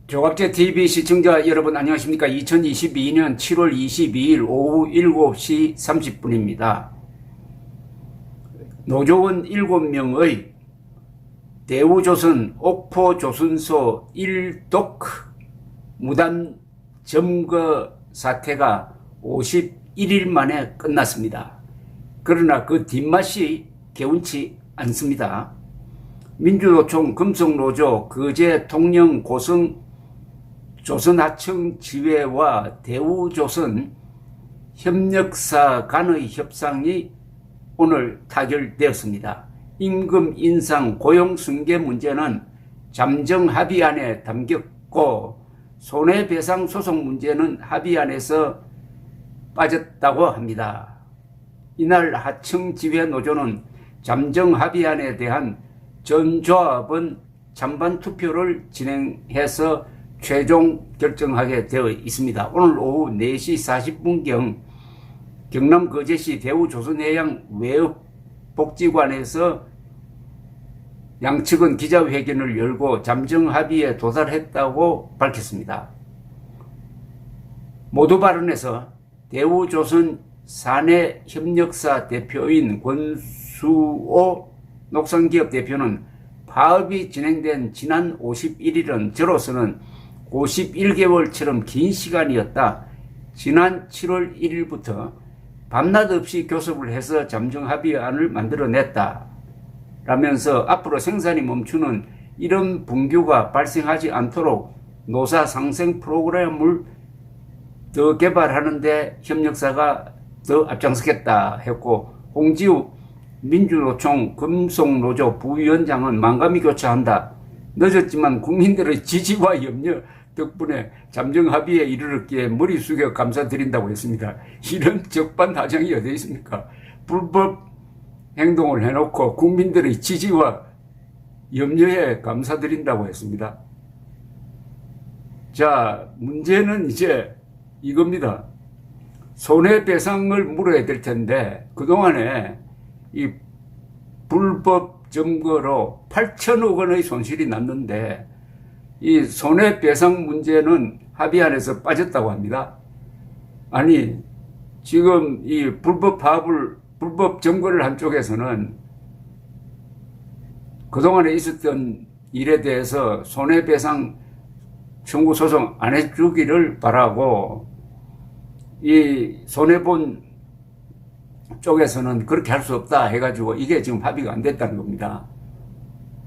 조갑제 TV 시청자 여러분 안녕하십니까? 2022년 7월 22일 오후 7시 30분입니다. 노조원 7명의 대우조선 옥포조선소 1독 무단 점거 사태가 51일 만에 끝났습니다. 그러나 그 뒷맛이 개운치 않습니다. 민주노총 금속노조 거제 통영 고성 조선하청 지회와 대우조선 협력사 간의 협상이 오늘 타결되었습니다. 임금 인상 고용 승계 문제는 잠정 합의안에 담겼고 손해배상 소송 문제는 합의안에서 빠졌다고 합니다. 이날 하청지회 노조는 잠정 합의안에 대한 전조합은 찬반 투표를 진행해서 최종 결정하게 되어 있습니다. 오늘 오후 4시 40분경 경남 거제시 대우조선해양 외업복지관에서 양측은 기자회견을 열고 잠정 합의에 도달했다고 밝혔습니다. 모두 발언에서 대우조선 사내협력사 대표인 권수호 녹선기업 대표는 파업이 진행된 지난 51일은 저로서는 51개월처럼 긴 시간이었다. 지난 7월 1일부터 밤낮 없이 교섭을 해서 잠정 합의안을 만들어냈다. 라면서 앞으로 생산이 멈추는 이런 분규가 발생하지 않도록 노사 상생 프로그램을 더 개발하는 데 협력사가 더 앞장서겠다 했고, 홍지우 민주노총 금속노조 부위원장은 만감이 교차한다. 늦었지만 국민들의 지지와 염려 덕분에 잠정 합의에 이르렀기에 머리 숙여 감사드린다고 했습니다. 이런 적반하장이 어디 있습니까? 불법 행동을 해놓고 국민들의 지지와 염려에 감사드린다고 했습니다. 자, 문제는 이제 이겁니다. 손해배상을 물어야 될 텐데 그동안에 이 불법 점거로 8천억 원의 손실이 났는데 이 손해배상 문제는 합의안에서 빠졌다고 합니다. 아니 지금 이 불법 점거를 한 쪽에서는 그동안에 있었던 일에 대해서 손해배상 청구 소송 안 해주기를 바라고, 이 손해본 쪽에서는 그렇게 할 수 없다 해가지고 이게 지금 합의가 안 됐다는 겁니다.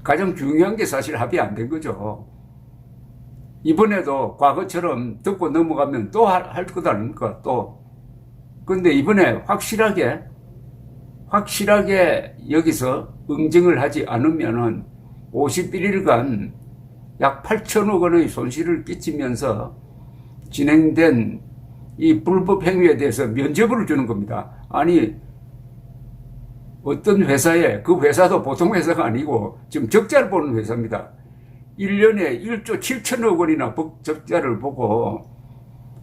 가장 중요한 게 사실 합의 안 된 거죠. 이번에도 과거처럼 듣고 넘어가면 또 할 것 아닙니까? 또. 근데 이번에 확실하게 여기서 응징을 하지 않으면은 51일간 약 8천억 원의 손실을 끼치면서 진행된 이 불법 행위에 대해서 면죄부를 주는 겁니다. 아니 어떤 회사에, 그 회사도 보통 회사가 아니고 지금 적자를 보는 회사입니다. 1년에 1조 7천억 원이나 적자를 보고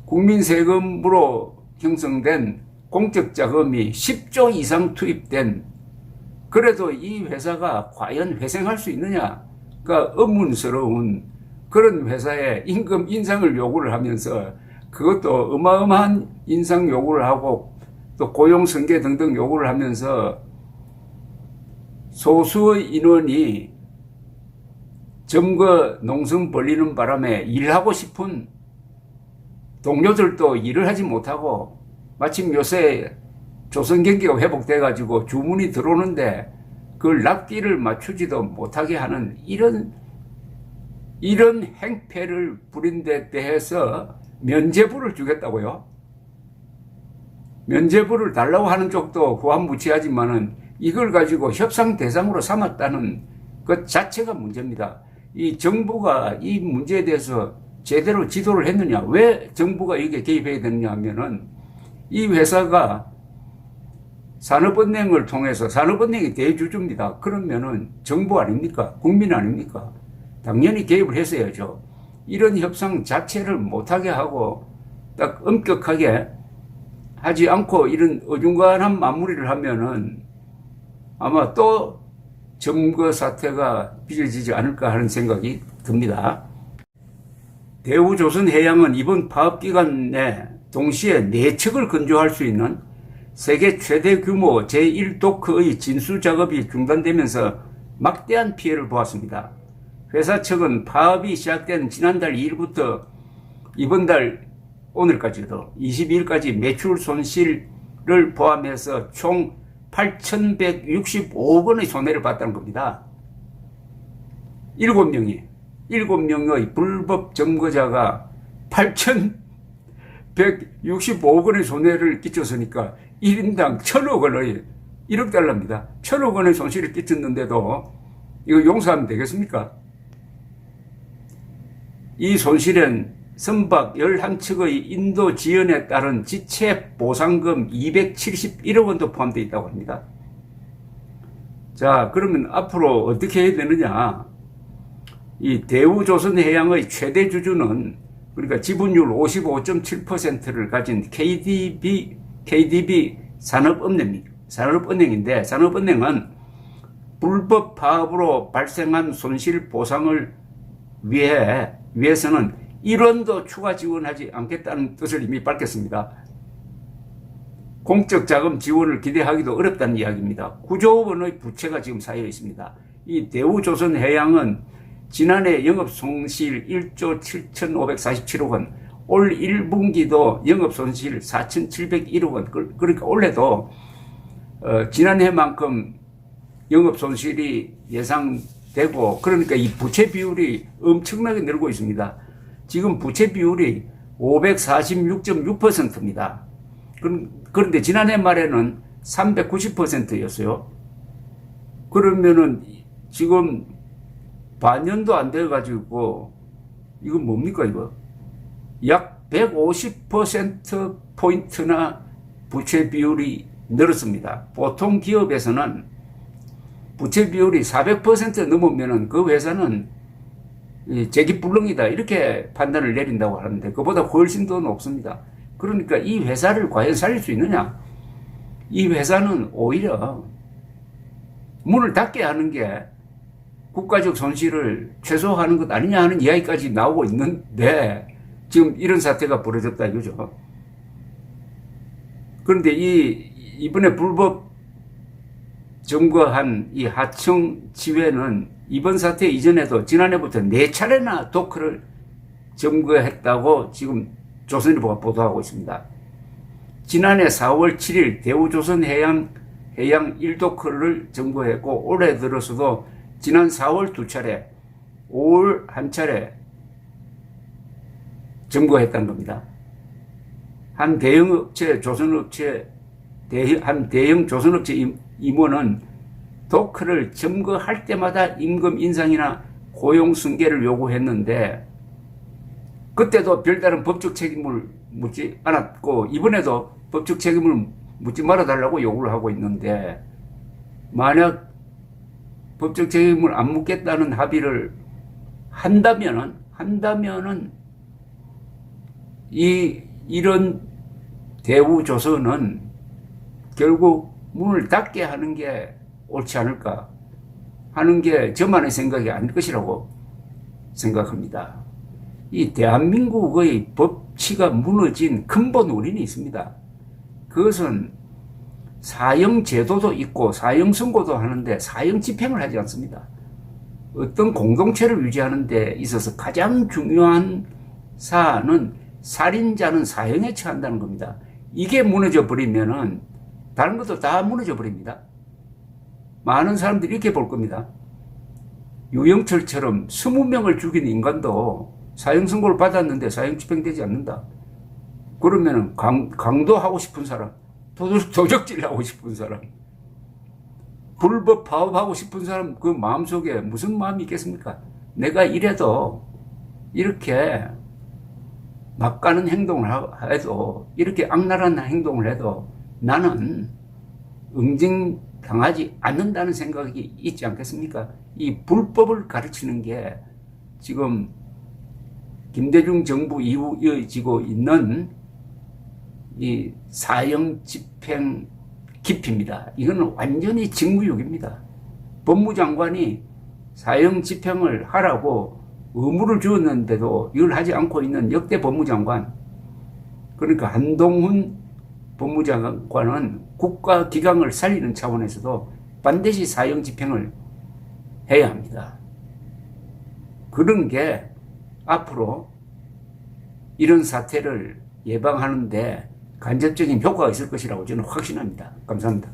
국민 세금으로 형성된 공적 자금이 10조 이상 투입된, 그래도 이 회사가 과연 회생할 수 있느냐? 그러니까 의문스러운 그런 회사에 임금 인상을 요구를 하면서, 그것도 어마어마한 인상 요구를 하고 또 고용 승계 등등 요구를 하면서 소수의 인원이 점거 농성 벌리는 바람에 일하고 싶은 동료들도 일을 하지 못하고, 마침 요새 조선 경기가 회복돼 가지고 주문이 들어오는데 그걸 납기를 맞추지도 못하게 하는 이런 행패를 부린 데 대해서 면죄부를 주겠다고요? 면죄부를 달라고 하는 쪽도 후한무치하지만은 이걸 가지고 협상 대상으로 삼았다는 것 자체가 문제입니다. 이 정부가 이 문제에 대해서 제대로 지도를 했느냐? 왜 정부가 여기에 개입해야 되느냐 하면은, 이 회사가 산업은행을 통해서, 산업은행이 대주주입니다. 그러면은 정부 아닙니까? 국민 아닙니까? 당연히 개입을 했어야죠. 이런 협상 자체를 못하게 하고 딱 엄격하게 하지 않고 이런 어중간한 마무리를 하면은 아마 또 점거 사태가 빚어지지 않을까 하는 생각이 듭니다. 대우조선해양은 이번 파업기간 내 동시에 4척을 건조할 수 있는 세계 최대 규모 제1도크의 진수작업이 중단되면서 막대한 피해를 보았습니다. 회사 측은 파업이 시작된 지난달 2일부터 이번 달 오늘까지도 22일까지 매출 손실을 포함해서 총 8,165억 원의 손해를 봤다는 겁니다. 7명의 불법 점거자가 8,165억 원의 손해를 끼쳤으니까 1인당 1,000억 원의 1억 달러입니다. 1,000억 원의 손실을 끼쳤는데도 이거 용서하면 되겠습니까? 이 손실은 선박 11척의 인도 지연에 따른 지체 보상금 271억 원도 포함되어 있다고 합니다. 자, 그러면 앞으로 어떻게 해야 되느냐? 이 대우조선해양의 최대 주주는, 그러니까 지분율 55.7%를 가진 KDB 산업은행인데, 산업은행은 불법 파업으로 발생한 손실 보상을 위해서는 1원도 추가 지원하지 않겠다는 뜻을 이미 밝혔습니다. 공적 자금 지원을 기대하기도 어렵다는 이야기입니다. 9조 원의 부채가 지금 쌓여 있습니다. 이 대우조선해양은 지난해 영업손실 1조 7,547억 원, 올 1분기도 영업손실 4,701억 원, 그러니까 올해도 지난해만큼 영업손실이 예상되고, 그러니까 이 부채 비율이 엄청나게 늘고 있습니다. 지금 부채 비율이 546.6%입니다. 그런데 지난해 말에는 390%였어요. 그러면은 지금 반년도 안 돼가지고, 이건 뭡니까, 이거? 약 150%포인트나 부채 비율이 늘었습니다. 보통 기업에서는 부채 비율이 400% 넘으면은 그 회사는 재기불능이다, 이렇게 판단을 내린다고 하는데 그보다 훨씬 더 높습니다. 그러니까 이 회사를 과연 살릴 수 있느냐? 이 회사는 오히려 문을 닫게 하는 게 국가적 손실을 최소화하는 것 아니냐 하는 이야기까지 나오고 있는데 지금 이런 사태가 벌어졌다 이거죠. 그런데 이번에 불법 점거한 이 하청 지회는 이번 사태 이전에도 지난해부터 4차례나 도크를 점거했다고 지금 조선일보가 보도하고 있습니다. 지난해 4월 7일 대우조선해양 1도크를 점거했고, 올해 들어서도 지난 4월 2차례, 5월 1차례 점거했다는 겁니다. 한 대형 조선업체 임원은 도크를 점거할 때마다 임금 인상이나 고용 승계를 요구했는데 그때도 별다른 법적 책임을 묻지 않았고 이번에도 법적 책임을 묻지 말아달라고 요구를 하고 있는데, 만약 법적 책임을 안 묻겠다는 합의를 한다면은 이런 대우조선은 결국 문을 닫게 하는 게 옳지 않을까 하는 게 저만의 생각이 아닐 것이라고 생각합니다. 이 대한민국의 법치가 무너진 근본 원인이 있습니다. 그것은 사형제도도 있고 사형선고도 하는데 사형집행을 하지 않습니다. 어떤 공동체를 유지하는 데 있어서 가장 중요한 사안은 살인자는 사형에 처한다는 겁니다. 이게 무너져 버리면은 다른 것도 다 무너져 버립니다. 많은 사람들이 이렇게 볼 겁니다. 유영철처럼 20명을 죽인 인간도 사형 선고를 받았는데 사형 집행되지 않는다. 그러면은 강도하고 싶은 사람, 도적질 하고 싶은 사람, 불법 파업하고 싶은 사람 그 마음속에 무슨 마음이 있겠습니까? 내가 이래도 이렇게 막가는 행동을 해도, 이렇게 악랄한 행동을 해도 나는 응징당하지 않는다는 생각이 있지 않겠습니까? 이 불법을 가르치는 게 지금 김대중 정부 이후 이어지고 있는 이 사형 집행 기피입니다. 이거는 완전히 직무유기입니다. 법무장관이 사형 집행을 하라고 의무를 주었는데도 이걸 하지 않고 있는 역대 법무장관, 그러니까 한동훈 법무장관은 국가 기강을 살리는 차원에서도 반드시 사형 집행을 해야 합니다. 그런 게 앞으로 이런 사태를 예방하는데 간접적인 효과가 있을 것이라고 저는 확신합니다. 감사합니다.